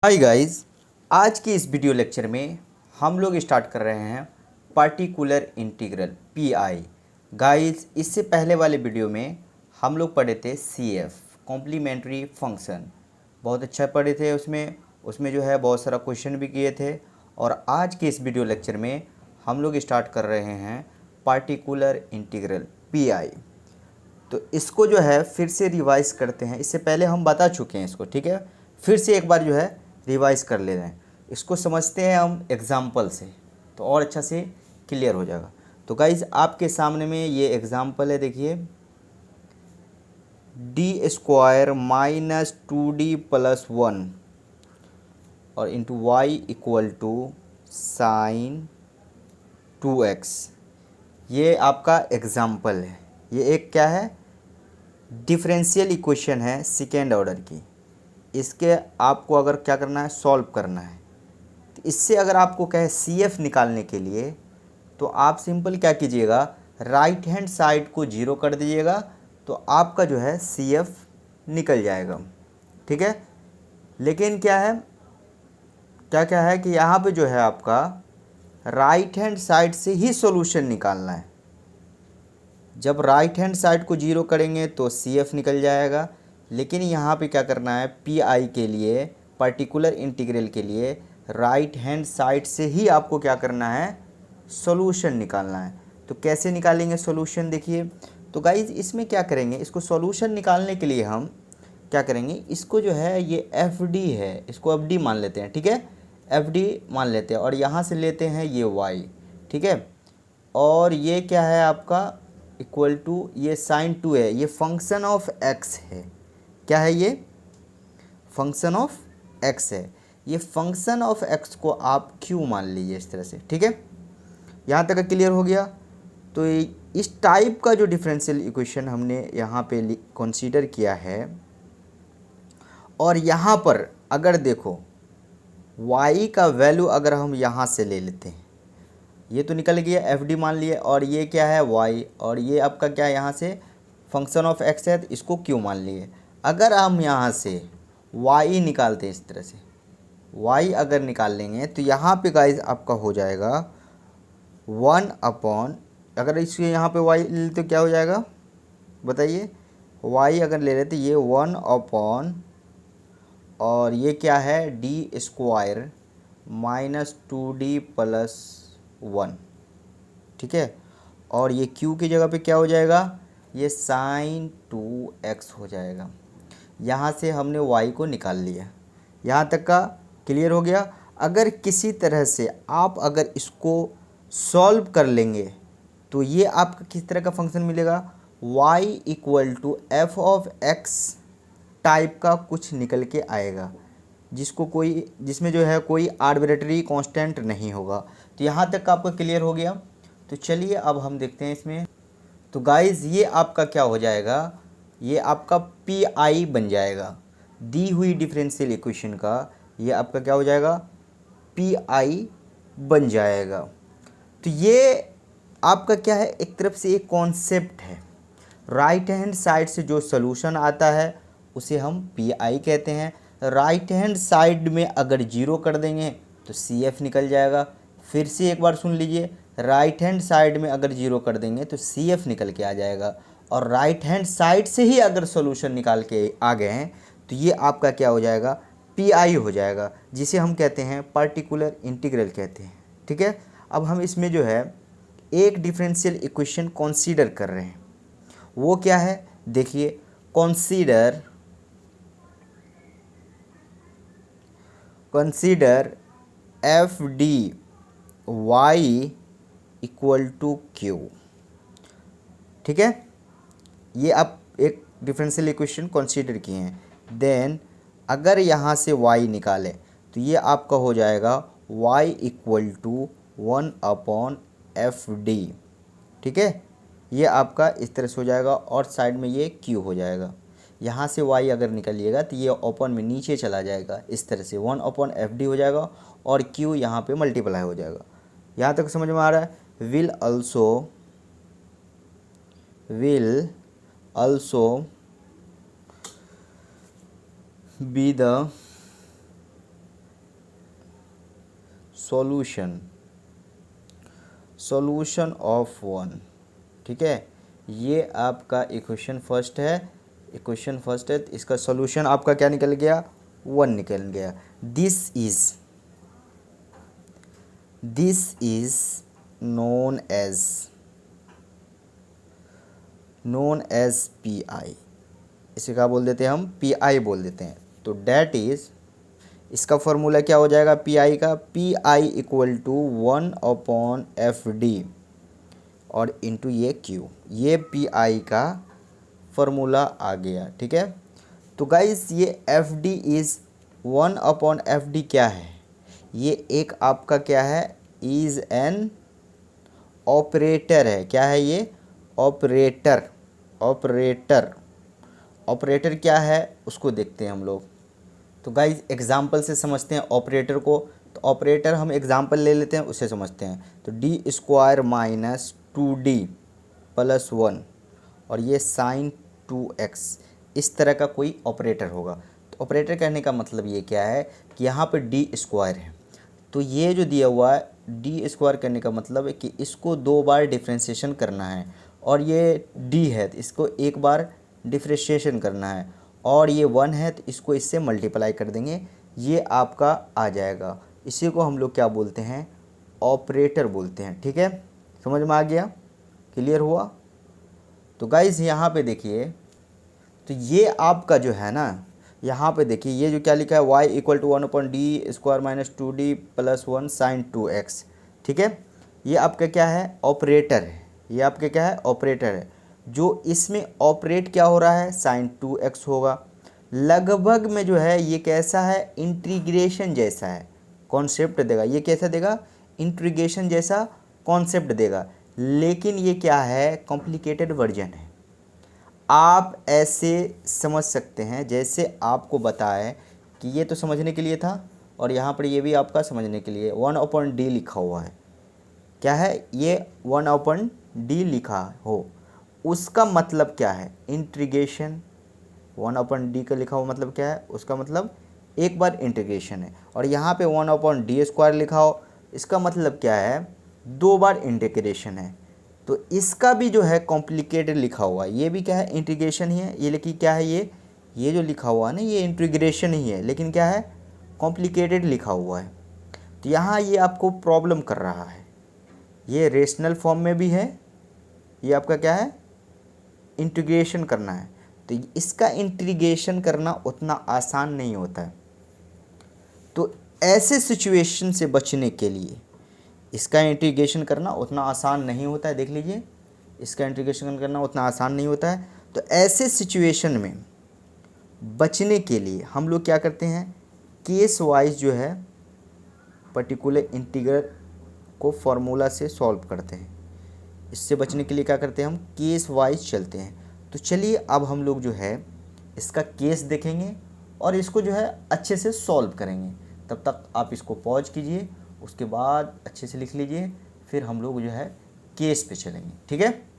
Hi guys, आज के इस वीडियो लेक्चर में हम लोग स्टार्ट कर रहे हैं पार्टिकुलर इंटीग्रल पीआई। गाइस, इससे पहले वाले वीडियो में हम लोग पढ़े थे सीएफ कॉम्प्लीमेंट्री फंक्शन, बहुत अच्छा पढ़े थे। उसमें जो है बहुत सारा क्वेश्चन भी किए थे। और आज के इस वीडियो लेक्चर में हम लोग स्टार्ट कर रहे हैं पार्टिकुलर इंटीग्रल पीआई। तो इसको जो है फिर से रिवाइज करते हैं। इससे पहले हम बता चुके हैं इसको, ठीक है। फिर से एक बार जो है रिवाइज कर ले रहे हैं। इसको समझते हैं हम एग्ज़ाम्पल से, तो और अच्छा से क्लियर हो जाएगा। तो गाइज, आपके सामने में ये एग्ज़ाम्पल है, देखिए। D square minus 2d plus 1 और into y equal to sine 2x। ये आपका एग्ज़ाम्पल है। ये एक क्या है, डिफरेंशियल इक्वेशन है सेकेंड ऑर्डर की। इसके आपको अगर क्या करना है, सॉल्व करना है। तो इससे अगर आपको कहे CF निकालने के लिए, तो आप सिंपल क्या कीजिएगा, राइट हैंड साइड को जीरो कर दीजिएगा, तो आपका जो है CF निकल जाएगा, ठीक है। लेकिन क्या है, क्या है कि यहाँ पे जो है आपका राइट हैंड साइड से ही सॉल्यूशन निकालना है। जब राइट हैंड साइड को जीरो करेंगे तो CF निकल जाएगा। लेकिन यहाँ पे क्या करना है, PI के लिए, पर्टिकुलर इंटीग्रल के लिए राइट हैंड साइड से ही आपको क्या करना है, सॉल्यूशन निकालना है। तो कैसे निकालेंगे सॉल्यूशन, देखिए। तो गाइज, इसमें क्या करेंगे, इसको सॉल्यूशन निकालने के लिए हम क्या करेंगे, इसको जो है ये FD है, इसको FD मान लेते हैं, ठीक है। FD मान लेते हैं और यहाँ से लेते हैं ये Y, ठीक है। और ये क्या है आपका, इक्वल टू ये साइन 2 है, ये फंक्शन ऑफ x है। क्या है ये, फंक्शन ऑफ x है। ये फंक्शन ऑफ x को आप q मान लीजिए इस तरह से, ठीक है। यहाँ तक क्लियर हो गया। तो इस टाइप का जो डिफरेंशियल इक्वेशन हमने यहाँ पे कंसीडर किया है। और यहाँ पर अगर देखो y का वैल्यू अगर हम यहाँ से ले लेते हैं, ये तो निकल गया, FD मान लिए। और ये क्या है, y, और ये आपका क्या है, यहाँ से फंक्शन ऑफ x है, तो इसको q मान लिए। अगर हम यहाँ से y निकालते हैं इस तरह से, y अगर निकाल लेंगे तो यहाँ पे गाइज आपका हो जाएगा 1 अपॉन, अगर इसके यहाँ पे y ले तो क्या हो जाएगा बताइए, y अगर ले रहे तो ये 1 अपॉन, और ये क्या है, D square minus 2d plus 1, ठीक है। और ये q की जगह पे क्या हो जाएगा, ये साइन 2x हो जाएगा। यहाँ से हमने y को निकाल लिया। यहाँ तक का क्लियर हो गया। अगर किसी तरह से आप अगर इसको सॉल्व कर लेंगे तो ये आपका किस तरह का फंक्शन मिलेगा, y equal to F of x type का कुछ निकल के आएगा, जिसमें जो है कोई आर्बिट्रेरी कांस्टेंट नहीं होगा। तो यहाँ तक का आपको क्लियर हो गया। तो चलिए अब हम देखते हैं इसमें। तो गाइज़, ये आपका क्या हो जाएगा, ये आपका PI बन जाएगा। दी हुई डिफरेंशियल इक्वेशन का ये आपका क्या हो जाएगा, PI बन जाएगा। तो ये आपका क्या है, एक तरफ से एक कॉन्सेप्ट है। राइट हैंड साइड से जो सॉल्यूशन आता है उसे हम PI कहते हैं। राइट हैंड साइड में अगर जीरो कर देंगे तो CF निकल जाएगा। फिर से एक बार सुन लीजिए, राइट हैंड साइड में अगर जीरो कर देंगे तो CF निकल के आ जाएगा। और राइट हैंड साइड से ही अगर सॉल्यूशन निकाल के आ गए हैं तो ये आपका क्या हो जाएगा, PI हो जाएगा, जिसे हम कहते हैं पार्टिकुलर इंटीग्रल कहते हैं, ठीक है। अब हम इसमें जो है एक डिफरेंशियल इक्वेशन कंसीडर कर रहे हैं। वो क्या है, देखिए, consider FD y equal to q, ठीक है। ये आप एक डिफरेंशियल इक्वेशन कंसीडर किए हैं। देन अगर यहाँ से y निकालें तो ये आपका हो जाएगा y equal to 1 upon FD, ठीक है। ये आपका इस तरह से हो जाएगा और साइड में ये q हो जाएगा। यहाँ से y अगर निकलिएगा तो ये ओपन में नीचे चला जाएगा, इस तरह से 1 अपॉन FD हो जाएगा और q यहाँ पे मल्टीप्लाई हो जाएगा। यहाँ तक समझ में आ रहा है। Will also be the solution of 1, ठीक है। ये आपका इक्वेशन फर्स्ट है, तो इसका सॉल्यूशन आपका क्या निकल गया, 1 निकल गया। This is known as P I, इसे क्या बोल देते हैं हम, पी आई बोल देते हैं। तो डैट इज, इसका फॉर्मूला क्या हो जाएगा पी आई का, P I equal to 1/FD और इंटू ये क्यू, ये पी आई का फॉर्मूला आ गया, ठीक है। तो गाइस ये एफ डी इज़ 1/FD क्या है, ये एक आपका क्या है, इज़ एन ऑपरेटर है। क्या है ये, ऑपरेटर क्या है उसको देखते हैं हम लोग। तो गाइज एग्जाम्पल से समझते हैं ऑपरेटर को। तो ऑपरेटर हम एग्जाम्पल ले लेते हैं, उससे समझते हैं। तो d² माइनस 2d प्लस 1 और ये साइन 2x, इस तरह का कोई ऑपरेटर होगा। तो ऑपरेटर कहने का मतलब ये क्या है कि यहाँ पे d² है, तो ये जो दिया हुआ है d² करने का मतलब है कि इसको 2 बार डिफ्रेंशिएशन करना है, और ये d है तो इसको 1 बार डिफ्रेंशिएशन करना है, और ये 1 है तो इसको इससे मल्टीप्लाई कर देंगे, ये आपका आ जाएगा। इसी को हम लोग क्या बोलते हैं, ऑपरेटर बोलते हैं, ठीक है। समझ में आ गया, क्लियर हुआ। तो गाइज यहाँ पे देखिए, तो ये आपका जो है ना, यहाँ पे देखिए ये जो क्या लिखा है, y equal to 1/d² minus 2d plus 1 sine 2x, ठीक है। ये आपका क्या है, ऑपरेटर है, ये आपका क्या है, ऑपरेटर है। जो इसमें ऑपरेट क्या हो रहा है, साइन 2x होगा। लगभग में जो है ये कैसा है, इंटीग्रेशन जैसा है, कॉन्सेप्ट देगा। ये कैसा देगा, इंटीग्रेशन जैसा कॉन्सेप्ट देगा, लेकिन ये क्या है, कॉम्प्लिकेटेड वर्जन है। आप ऐसे समझ सकते हैं जैसे आपको बताया कि ये तो समझने के लिए था, और यहाँ पर ये भी आपका समझने के लिए 1/D लिखा हुआ है। क्या है ये, 1/D लिखा हो, उसका मतलब क्या है, इंटीग्रेशन। 1/D का लिखा हुआ मतलब क्या है, उसका मतलब एक बार इंटीग्रेशन है। और यहाँ पे 1/D² लिखा हो, इसका मतलब क्या है, 2 बार इंटीग्रेशन है। तो इसका भी जो है कॉम्प्लिकेटेड लिखा हुआ है, ये भी क्या है, इंटीग्रेशन ही है। ये लेकिन क्या है, ये जो लिखा हुआ है ना, ये इंटीग्रेशन ही है, लेकिन क्या है, कॉम्प्लिकेटेड लिखा हुआ है। तो यहाँ ये आपको प्रॉब्लम कर रहा है। ये रेशनल फॉर्म में भी है, ये आपका क्या है, इंटीग्रेशन करना है। तो इसका इंटीग्रेशन करना उतना आसान नहीं होता है। तो ऐसे सिचुएशन से बचने के लिए इसका इंटीग्रेशन करना उतना आसान नहीं होता है। देख लीजिए, इसका इंटीग्रेशन करना उतना आसान नहीं होता है। तो ऐसे सिचुएशन में बचने के लिए हम लोग क्या करते हैं, केस वाइज जो है पर्टिकुलर इंटीग्रल को फॉर्मूला से सॉल्व करते हैं। इससे बचने के लिए क्या करते हैं, हम केस वाइज चलते हैं। तो चलिए अब हम लोग जो है इसका केस देखेंगे और इसको जो है अच्छे से सॉल्व करेंगे। तब तक आप इसको पॉज कीजिए, उसके बाद अच्छे से लिख लीजिए, फिर हम लोग जो है केस पे चलेंगे, ठीक है।